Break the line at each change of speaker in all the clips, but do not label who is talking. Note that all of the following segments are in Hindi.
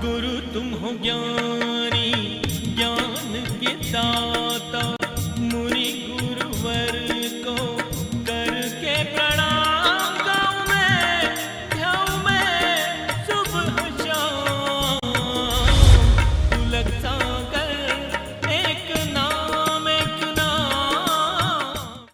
गुरु तुम हो ज्ञानी ज्ञान के दाता, मुनि गुरुवर को करके प्रणाम गाऊं मैं, ध्याऊं मैं सुबह शाम। पुलक सागर एक नाम एक नाम।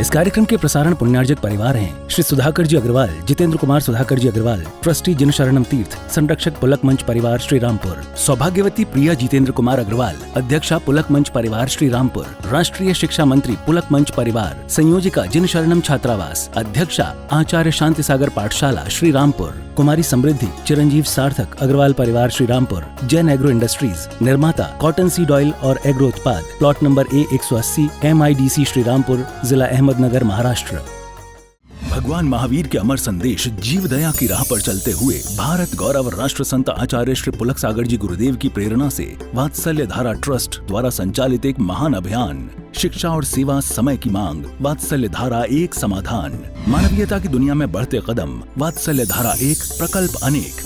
इस कार्यक्रम के प्रसारण पुण्यार्जक परिवार हैं श्री सुधाकर जी अग्रवाल, जितेंद्र कुमार सुधाकर जी अग्रवाल, ट्रस्टी जिन शरणम तीर्थ, संरक्षक पुलक मंच परिवार श्री रामपुर, सौभाग्यवती प्रिया जितेंद्र कुमार अग्रवाल, अध्यक्षा पुलक मंच परिवार श्री रामपुर, राष्ट्रीय शिक्षा मंत्री पुलक मंच परिवार, संयोजिका जिन शरणम छात्रावास, अध्यक्षा आचार्य शांति सागर पाठशाला श्री रामपुर, कुमारी समृद्धि चिरंजीव सार्थक अग्रवाल परिवार श्री रामपुर, जैन एग्रो इंडस्ट्रीज, निर्माता कॉटन सीड ऑयल और एग्रो उत्पाद, plot number A180, MIDC Shri Rampur, जिला अहमदनगर, महाराष्ट्र। भगवान महावीर के अमर संदेश जीव दया की राह पर चलते हुए भारत गौरव राष्ट्र संत आचार्य श्री पुलक सागर जी गुरुदेव की प्रेरणा से वात्सल्य धारा ट्रस्ट द्वारा संचालित एक महान अभियान, शिक्षा और सेवा समय की मांग, वात्सल्य धारा एक समाधान, मानवीयता की दुनिया में बढ़ते कदम, वात्सल्य धारा एक प्रकल्प अनेक,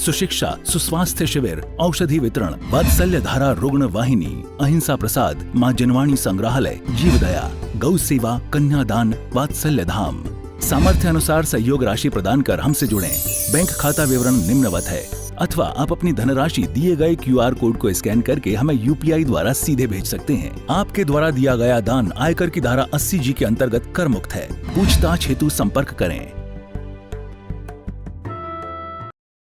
सुशिक्षा सुस्वास्थ्य शिविर, औषधि वितरण, वात्सल्य धारा रुग्ण वाहिनी, अहिंसा प्रसाद, माँ जनवाणी संग्रहालय, जीव दया, गौ सेवा, कन्यादान, वात्सल्य धाम। सामर्थ्य अनुसार सहयोग राशि प्रदान कर हमसे जुड़ें। बैंक खाता विवरण निम्नवत है, अथवा आप अपनी धनराशि दिए गए QR कोड को स्कैन करके हमें UPI द्वारा सीधे भेज सकते हैं। आपके द्वारा दिया गया दान आयकर की धारा 80G के अंतर्गत कर मुक्त है। पूछताछ हेतु संपर्क करें।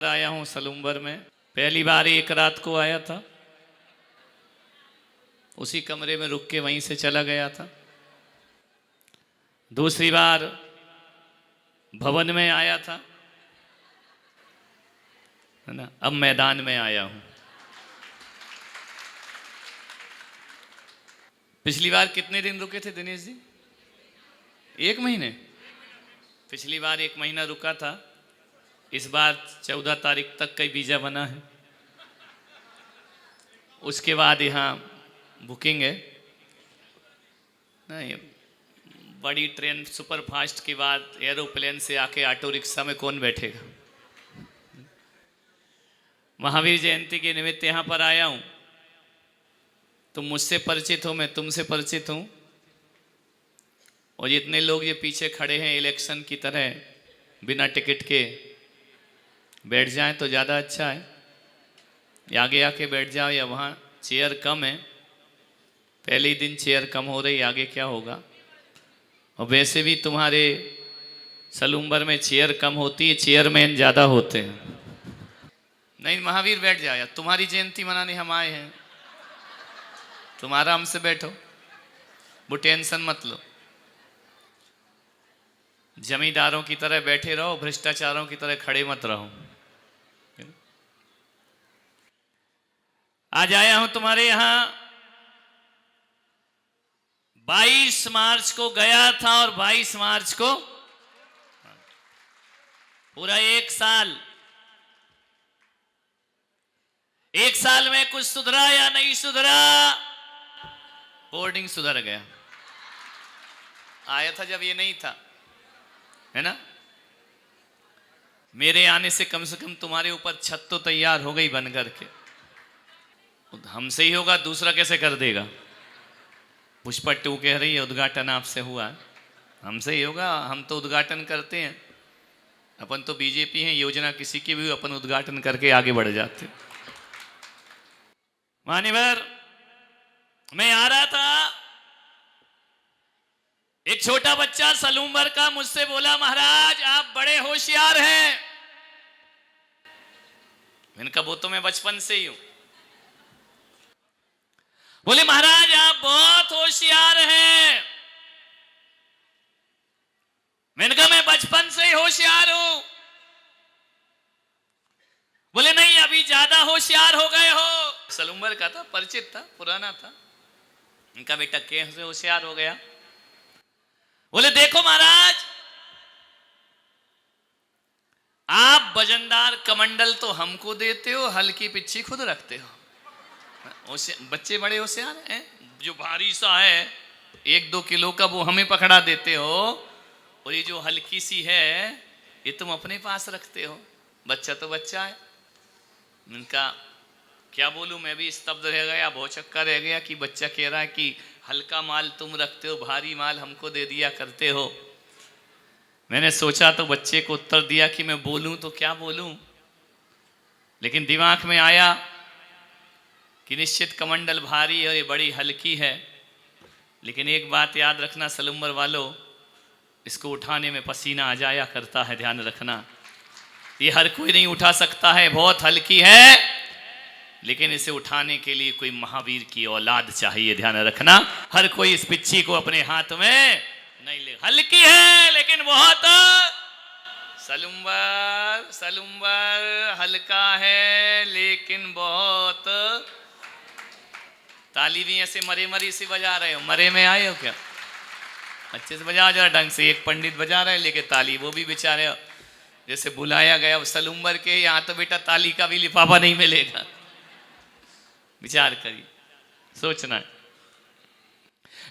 आया हूँ सलूम्बर में, पहली बार एक रात को आया था, उसी कमरे में रुक के वहीं से चला गया था। दूसरी बार भवन में आया था, है ना, अब मैदान में आया हूं। पिछली बार कितने दिन रुके थे दिनेश जी? 1 महीने। पिछली बार 1 महीना रुका था, इस बार 14 तारीख तक का वीजा बना है। उसके बाद यहाँ बुकिंग है। नहीं, बड़ी ट्रेन सुपर फास्ट के बाद एरोप्लेन से आके ऑटो रिक्शा में कौन बैठेगा। महावीर जयंती के निमित्त यहाँ पर आया हूँ। तुम मुझसे परिचित हो, मैं तुमसे परिचित हूँ, और जितने लोग ये पीछे खड़े हैं इलेक्शन की तरह बिना टिकट के बैठ जाएं तो ज़्यादा अच्छा है। या आगे आके बैठ जाओ, या वहाँ चेयर कम है, पहले ही दिन चेयर कम हो रही, आगे क्या होगा। और वैसे भी तुम्हारे सलूम्बर में चेयर कम होती है, चेयरमैन ज़्यादा होते हैं। नहीं, महावीर बैठ जाओ, तुम्हारी जयंती मनाने हम आए हैं, तुम आराम से बैठो, वो टेंशन मत लो। जमींदारों की तरह बैठे रहो, भ्रष्टाचारों की तरह खड़े मत रहो। आज आया हूं तुम्हारे यहां। 22 मार्च को गया था और 22 मार्च को पूरा 1 साल, 1 साल में कुछ सुधरा या नहीं सुधरा? बोर्डिंग सुधर गया। आया था जब ये नहीं था, है ना। मेरे आने से कम तुम्हारे ऊपर छत तो तैयार हो गई बन करके। हमसे ही होगा, दूसरा कैसे कर देगा। पुष्पा 2 कह रही है उद्घाटन आपसे हुआ, हमसे ही होगा, हम तो उद्घाटन करते हैं। अपन तो बीजेपी हैं, योजना किसी की भी अपन उद्घाटन करके आगे बढ़ जाते। मान्यवर, मैं आ रहा था, एक छोटा बच्चा सलूम्बर का मुझसे बोला, महाराज आप बड़े होशियार हैं। मैंने कहा वो तो मैं बचपन से ही हूं। बोले महाराज आप बहुत होशियार हैं। मैंने कहा मैं बचपन से ही होशियार हूं। बोले नहीं, अभी ज्यादा होशियार हो गए हो। सलूम्बर का था, परिचित था, पुराना था। इनका बेटा कैसे होशियार हो गया? बोले देखो महाराज, आप वजनदार कमंडल तो हमको देते हो, हल्की पिच्छी खुद रखते हो। बच्चे बड़े होशियार हैं, जो भारी सा है 1-2 किलो का वो हमें पकड़ा देते हो, और ये जो हल्की सी है ये तुम अपने पास रखते हो। बच्चा तो बच्चा है, उनका क्या बोलूं, मैं भी स्तब्ध रह गया, भौचक्का रह गया कि बच्चा कह रहा है कि हल्का माल तुम रखते हो, भारी माल हमको दे दिया करते हो। मैंने सोचा तो बच्चे को उत्तर दिया कि मैं बोलूं तो क्या बोलूं, लेकिन दिमाग में आया कि निश्चित कमंडल भारी और ये बड़ी हल्की है, लेकिन एक बात याद रखना सलूम्बर वालों, इसको उठाने में पसीना आ जाया करता है, ध्यान रखना। ये हर कोई नहीं उठा सकता है, बहुत हल्की है, लेकिन इसे उठाने के लिए कोई महावीर की औलाद चाहिए, ध्यान रखना। हर कोई इस पिच्ची को अपने हाथ में नहीं ले, हल्की है लेकिन बहुत सलूम्बर, सलूम्बर हल्का है लेकिन बहुत। ताली भी ऐसे मरे मरी से बजा रहे हो, मरे में आए हो क्या? अच्छे से बजाओ जरा ढंग से। एक पंडित बजा रहे लेके ताली, वो भी बेचारे जैसे बुलाया गया सलूम्बर के यहाँ, तो बेटा ताली का भी लिफाफा नहीं मिलेगा। विचार करिए, सोचना है।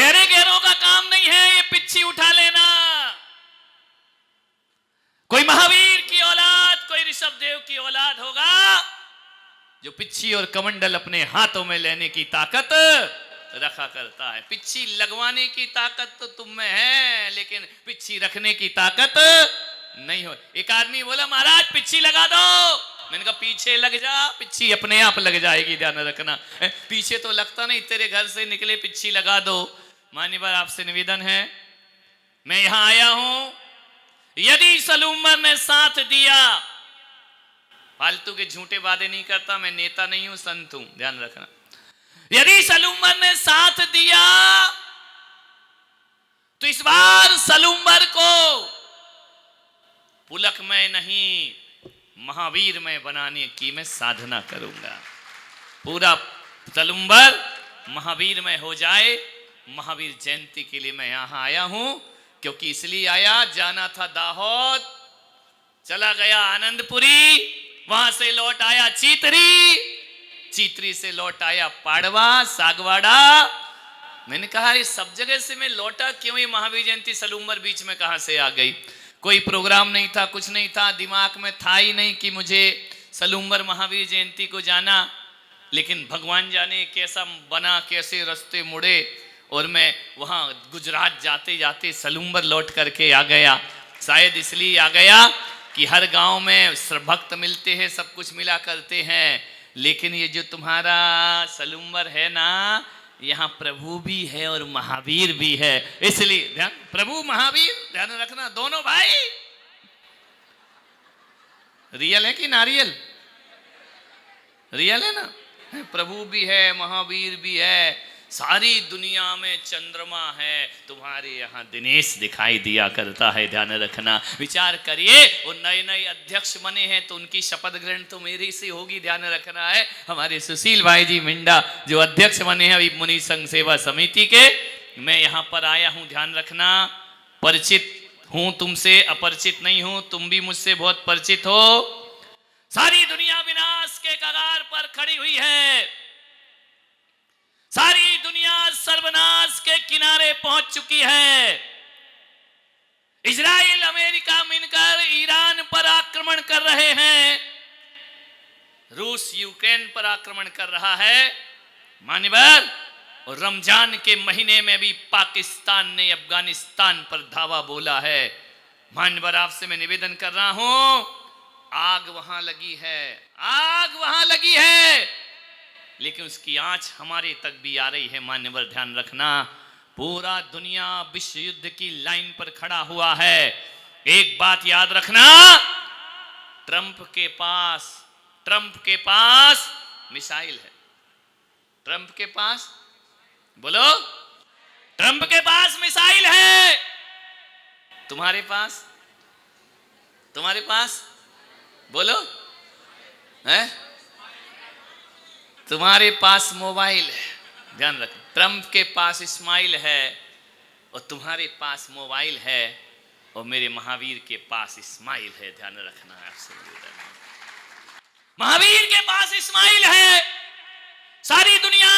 अरे गैरों का काम नहीं है ये पिच्ची उठा लेना। कोई महावीर की औलाद, कोई ऋषभ देव की औलाद होगा जो पिच्ची और कमंडल अपने हाथों में लेने की ताकत रखा करता है। पिच्ची लगवाने की ताकत तो तुम में है, लेकिन पिच्ची रखने की ताकत नहीं हो। एक आदमी बोला महाराज पिच्ची लगा दो, मैंने कहा पीछे लग जा, पिच्ची अपने आप लग जाएगी, ध्यान रखना। पीछे तो लगता नहीं, तेरे घर से निकले पिच्ची लगा दो। मान्यवर आपसे निवेदन है, मैं यहां आया हूं, यदि सलूम्बर ने साथ दिया, फालतू के झूठे वादे नहीं करता, मैं नेता नहीं हूं, संत हूं, ध्यान रखना। यदि सलूम्बर ने साथ दिया तो इस बार सलूम्बर को पुलक में नहीं महावीर में बनाने की मैं साधना करूंगा। पूरा सलूम्बर महावीर में हो जाए। महावीर जयंती के लिए मैं यहां आया हूं, क्योंकि इसलिए आया, जाना था दाहोद, चला गया आनंदपुरी, वहां से लौट आया चीतरी, चीतरी से लौट आया पाड़वा, सागवाड़ा। मैंने कहा ये सब जगह से मैं लौटा क्यों, ये महावीर जयंती सलूम्बर बीच में कहां से आ गई? कोई प्रोग्राम नहीं था, कुछ नहीं था, दिमाग में था ही नहीं कि मुझे सलूम्बर महावीर जयंती को जाना। लेकिन भगवान जाने कैसा बना, कैसे रास्ते मुड़े, और मैं वहाँ गुजरात जाते जाते सलूम्बर लौट करके आ गया। शायद इसलिए आ गया कि हर गांव में भक्त मिलते हैं, सब कुछ मिला करते हैं, लेकिन ये जो तुम्हारा सलूम्बर है ना, यहाँ प्रभु भी है और महावीर भी है। इसलिए ध्यान, प्रभु महावीर ध्यान रखना, दोनों भाई। रियल है कि नारियल? रियल है ना, प्रभु भी है, महावीर भी है, सारी दुनिया में चंद्रमा है, तुम्हारे यहाँ दिनेश दिखाई दिया करता है, ध्यान रखना। विचार करिए, वो नए नए अध्यक्ष बने हैं तो उनकी शपथ ग्रहण तो मेरी से होगी, ध्यान रखना है। हमारे सुशील भाई जी मिंडा जो अध्यक्ष बने हैं अभी मुनि संघ सेवा समिति के, मैं यहाँ पर आया हूँ, ध्यान रखना। परिचित हूँ तुमसे, अपरिचित नहीं हूँ, तुम भी मुझसे बहुत परिचित हो। सारी दुनिया विनाश के कगार पर खड़ी हुई है, सारी दुनिया सर्वनाश के किनारे पहुंच चुकी है। इजराइल अमेरिका मिलकर ईरान पर आक्रमण कर रहे हैं, रूस यूक्रेन पर आक्रमण कर रहा है, मान्यवर। और रमजान के महीने में भी पाकिस्तान ने अफगानिस्तान पर धावा बोला है। मान्यवर आपसे मैं निवेदन कर रहा हूं, आग वहां लगी है, आग वहां लगी है, लेकिन उसकी आंच हमारे तक भी आ रही है। मान्यवर ध्यान रखना, पूरा दुनिया विश्व युद्ध की लाइन पर खड़ा हुआ है। एक बात याद रखना, ट्रंप के पास मिसाइल है। ट्रंप के पास, बोलो, ट्रंप के पास मिसाइल है। तुम्हारे पास बोलो है, तुम्हारे पास मोबाइल है, ध्यान रख। ट्रंप के पास इस्माइल है और तुम्हारे पास मोबाइल है, और मेरे महावीर के पास इस्माइल है, ध्यान रखना है आपसे। महावीर के पास इस्माइल है। सारी दुनिया,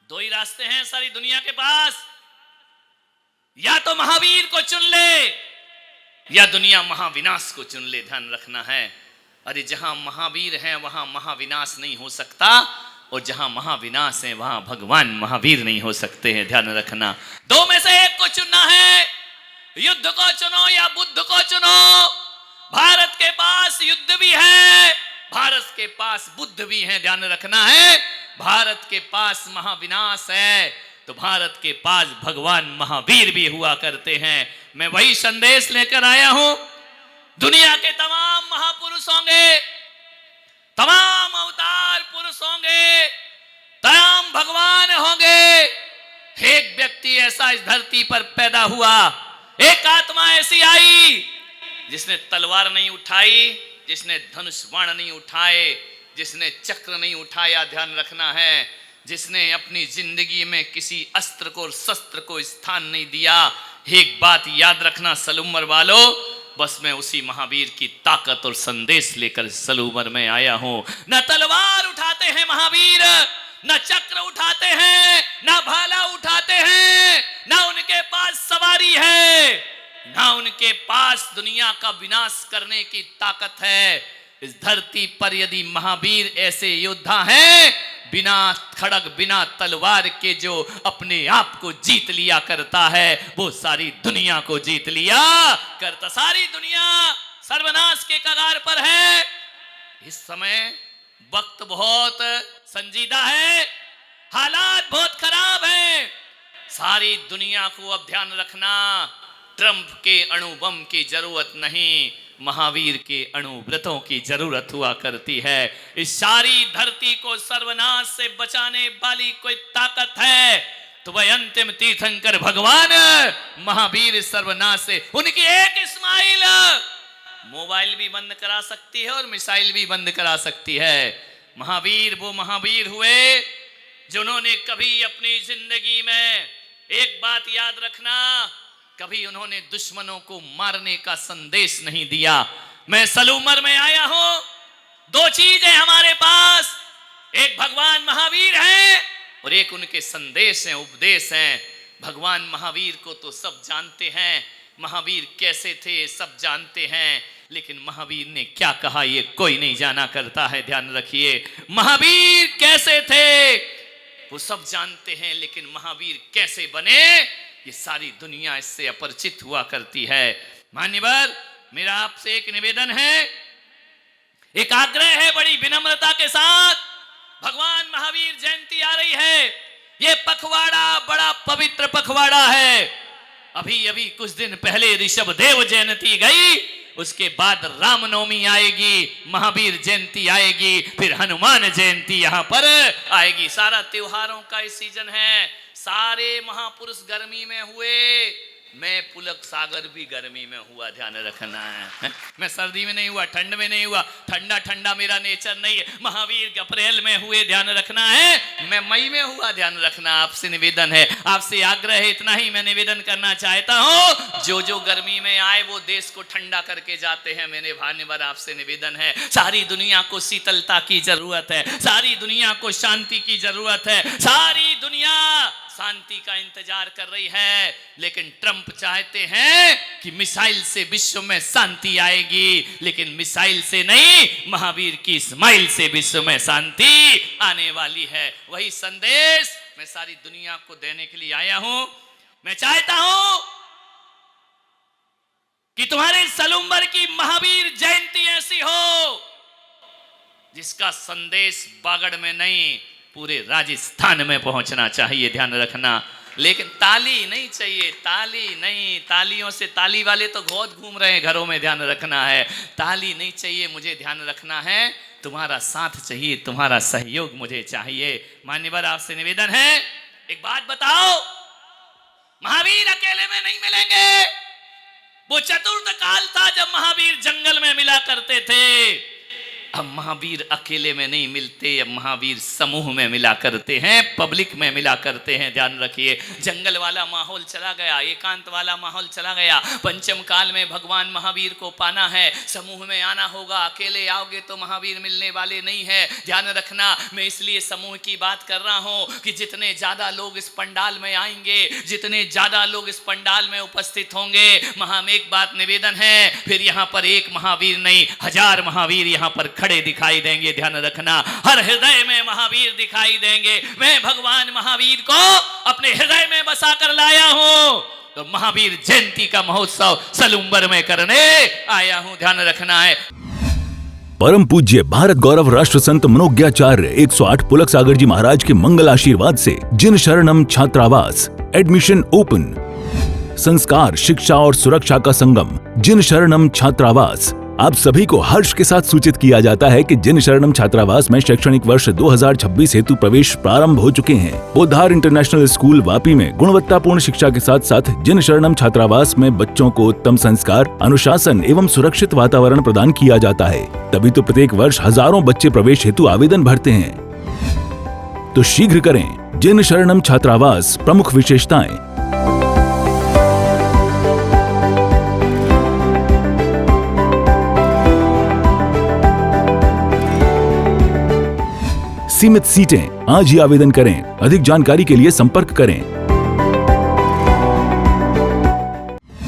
दो ही रास्ते हैं सारी दुनिया के पास, या तो महावीर को चुन ले या दुनिया महाविनाश को चुन ले, ध्यान रखना है। अरे जहां महावीर हैं वहां महाविनाश नहीं हो सकता, और जहां महाविनाश है वहां भगवान महावीर नहीं हो सकते हैं, ध्यान रखना। दो में से एक को चुनना है, युद्ध को चुनो या बुद्ध को चुनो। भारत के पास युद्ध भी है, भारत के पास बुद्ध भी है, ध्यान रखना है। भारत के पास महाविनाश है तो भारत के पास भगवान महावीर भी हुआ करते हैं। मैं वही संदेश लेकर आया हूं। दुनिया के तमाम महापुरुष होंगे, तमाम अवतार पुरुष होंगे, तमाम भगवान होंगे। एक व्यक्ति ऐसा इस धरती पर पैदा हुआ, एक आत्मा ऐसी आई जिसने तलवार नहीं उठाई, जिसने धनुष बाण नहीं उठाए, जिसने चक्र नहीं उठाया, ध्यान रखना है। जिसने अपनी जिंदगी में किसी अस्त्र को और शस्त्र को स्थान नहीं दिया। एक बात याद रखना सलूमर वालों, बस मैं उसी महावीर की ताकत और संदेश लेकर सलूमर में आया हूं। न तलवार उठाते हैं महावीर, न चक्र उठाते हैं, न भाला उठाते हैं, न उनके पास सवारी है, न उनके पास दुनिया का विनाश करने की ताकत है। इस धरती पर यदि महावीर ऐसे योद्धा हैं, बिना खड़ग बिना तलवार के जो अपने आप को जीत लिया करता है, वो सारी दुनिया को जीत लिया करता। सारी दुनिया सर्वनाश के कगार पर है। इस समय वक्त बहुत संजीदा है, हालात बहुत खराब हैं। सारी दुनिया को अब ध्यान रखना, ट्रंप के अणुबम की जरूरत नहीं, महावीर के अणुव्रतों की जरूरत हुआ करती है। इस सारी धरती को सर्वनाश से बचाने वाली कोई ताकत है तो वह अंतिम तीर्थंकर भगवान महावीर सर्वनाश से, उनकी एक स्माइल मोबाइल भी बंद करा सकती है और मिसाइल भी बंद करा सकती है। महावीर वो महावीर हुए जिन्होंने कभी अपनी जिंदगी में, एक बात याद रखना, कभी उन्होंने दुश्मनों को मारने का संदेश नहीं दिया। मैं सलूमर में आया हूं, दो चीज है हमारे पास, एक भगवान महावीर है और एक उनके संदेश हैं, उपदेश हैं। भगवान महावीर को तो सब जानते हैं, महावीर कैसे थे सब जानते हैं, लेकिन महावीर ने क्या कहा ये कोई नहीं जाना करता है। ध्यान रखिए, महावीर कैसे थे वो सब जानते हैं, लेकिन महावीर कैसे बने ये सारी दुनिया इससे अपरिचित हुआ करती है। मान्यवर, मेरा आपसे एक निवेदन है, एक आग्रह है बड़ी विनम्रता के साथ। भगवान महावीर जयंती आ रही है, ये पखवाड़ा बड़ा पवित्र पखवाड़ा है। अभी अभी कुछ दिन पहले ऋषभदेव जयंती गई, उसके बाद रामनवमी आएगी, महावीर जयंती आएगी, फिर हनुमान जयंती यहाँ पर आएगी। सारा त्योहारों का इस सीजन है। सारे महापुरुष गर्मी में हुए, मैं पुलक सागर भी गर्मी में हुआ, ध्यान रखना है। मैं सर्दी में नहीं हुआ, ठंड में नहीं हुआ, ठंडा ठंडा मेरा नेचर नहीं है। महावीर अप्रैल में हुए, ध्यान रखना है। मैं मई में हुआ, ध्यान रखना। आपसे निवेदन है, आपसे आग्रह है, इतना ही मैं निवेदन करना चाहता हूं। जो जो गर्मी में आए वो देश को ठंडा करके जाते हैं। मैंने भान्यवर आपसे निवेदन है, सारी दुनिया को शीतलता की जरूरत है, सारी दुनिया को शांति की जरूरत है। सारी दुनिया शांति का इंतजार कर रही है, लेकिन ट्रंप चाहते हैं कि मिसाइल से विश्व में शांति आएगी, लेकिन मिसाइल से नहीं, महावीर की स्माइल से विश्व में शांति आने वाली है। वही संदेश मैं सारी दुनिया को देने के लिए आया हूं। मैं चाहता हूं कि तुम्हारे सलूमर की महावीर जयंती ऐसी हो जिसका संदेश बागड़ में नहीं, पूरे राजस्थान में पहुंचना चाहिए, ध्यान रखना। लेकिन ताली नहीं चाहिए, ताली नहीं, तालियों से, ताली वाले तो बहुत घूम रहे हैं घरों में, ध्यान रखना है। ताली नहीं चाहिए, मुझे ध्यान रखना है, तुम्हारा साथ चाहिए, तुम्हारा सहयोग मुझे चाहिए। मान्यवर, आपसे निवेदन है, एक बात बताओ, महावीर अकेले में नहीं मिलेंगे। वो चतुर्थ काल था जब महावीर जंगल में मिला करते थे। हम महावीर अकेले में नहीं मिलते, अब महावीर समूह में मिला करते हैं, पब्लिक में मिला करते हैं। ध्यान रखिए, जंगल वाला माहौल चला गया, एकांत वाला माहौल चला गया। पंचम काल में भगवान महावीर को पाना है, समूह में आना होगा। अकेले आओगे तो महावीर मिलने वाले नहीं है। ध्यान रखना, मैं इसलिए समूह की बात कर रहा हूं कि जितने ज्यादा लोग इस पंडाल में आएंगे, जितने ज्यादा लोग इस पंडाल में उपस्थित होंगे, में एक बात निवेदन है, फिर यहां पर एक महावीर नहीं 1000 महावीर यहां पर खड़े दिखाई देंगे। ध्यान रखना, हर हृदय में महावीर दिखाई देंगे। मैं भगवान महावीर को अपने हृदय में बसा कर लाया हूं, तो महावीर जयंती का महोत्सव सलूम्बर में करने आया हूं। ध्यान रखना है।
परम पूज्य भारत गौरव राष्ट्र संत मनोज्ञाचार्य 108 पुलक सागर जी महाराज के मंगल आशीर्वाद से जिन शरणम छात्रावास एडमिशन ओपन। संस्कार, शिक्षा और सुरक्षा का संगम जिन शरणम छात्रावास। आप सभी को हर्ष के साथ सूचित किया जाता है कि जिन शरणम छात्रावास में शैक्षणिक वर्ष 2026 हेतु प्रवेश प्रारंभ हो चुके हैं। पोद्दार इंटरनेशनल स्कूल वापी में गुणवत्तापूर्ण शिक्षा के साथ साथ जिन शरणम छात्रावास में बच्चों को उत्तम संस्कार, अनुशासन एवं सुरक्षित वातावरण प्रदान किया जाता है। तभी तो प्रत्येक वर्ष हजारों बच्चे प्रवेश हेतु आवेदन भरते हैं। तो शीघ्र करें। जिन शरणम छात्रावास, प्रमुख विशेषताएं। सीमित सीटें, आज ही आवेदन करें। अधिक जानकारी के लिए संपर्क करें।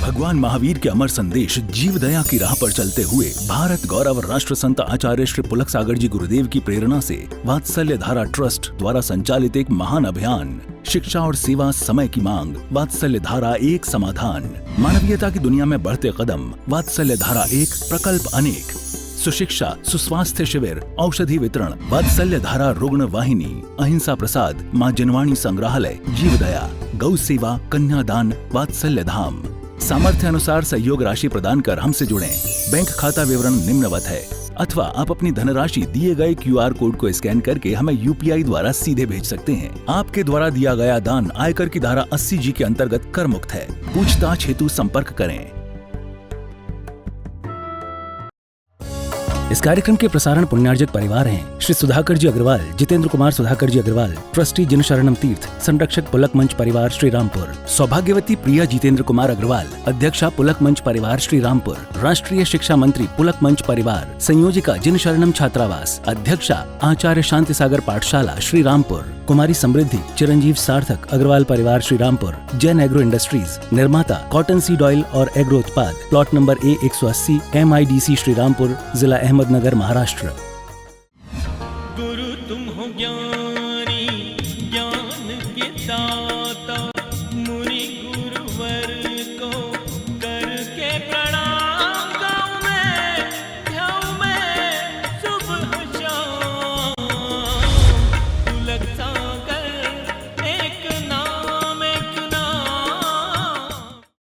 भगवान महावीर के अमर संदेश जीव दया की राह पर चलते हुए भारत गौरव राष्ट्र संत आचार्य श्री पुलक सागर जी गुरुदेव की प्रेरणा से वात्सल्य धारा ट्रस्ट द्वारा संचालित एक महान अभियान, शिक्षा और सेवा समय की मांग, वात्सल्य धारा एक समाधान। मानवीयता की दुनिया में बढ़ते कदम, वात्सल्य धारा एक, प्रकल्प अनेक। सुशिक्षा, सुस्वास्थ्य शिविर, औषधि वितरण, वात्सल्य धारा रुग्ण वाहिनी, अहिंसा प्रसाद, माँ जनवाणी संग्रहालय, जीवदया, गौ सेवा, कन्यादान, वात्सल्य धाम। सामर्थ्य अनुसार सहयोग राशि प्रदान कर हमसे जुड़ें। बैंक खाता विवरण निम्नवत है, अथवा आप अपनी धनराशि दिए गए QR कोड को स्कैन करके हमें UPI द्वारा सीधे भेज सकते हैं। आपके द्वारा दिया गया दान आयकर की धारा 80G के अंतर्गत कर मुक्त है। पूछताछ हेतु संपर्क करें। इस कार्यक्रम के प्रसारण पुण्यार्जक परिवार हैं श्री सुधाकर जी अग्रवाल, जितेंद्र कुमार सुधाकर जी अग्रवाल, ट्रस्टी जिन शरणम तीर्थ, संरक्षक पुलक मंच परिवार श्री रामपुर, सौभाग्यवती प्रिया जितेंद्र कुमार अग्रवाल, अध्यक्षा पुलक मंच परिवार श्री रामपुर, राष्ट्रीय शिक्षा मंत्री पुलक मंच परिवार, संयोजिका जिन शरणम छात्रावास, अध्यक्षा आचार्य शांति सागर पाठशाला श्री रामपुर, कुमारी समृद्धि चिरंजीव सार्थक अग्रवाल परिवार श्री रामपुर, जैन एग्रो इंडस्ट्रीज, निर्माता कॉटन सीड ऑयल और एग्रो उत्पाद, plot number A180 MIDC Shri Rampur, जिला अहमदनगर, महाराष्ट्र।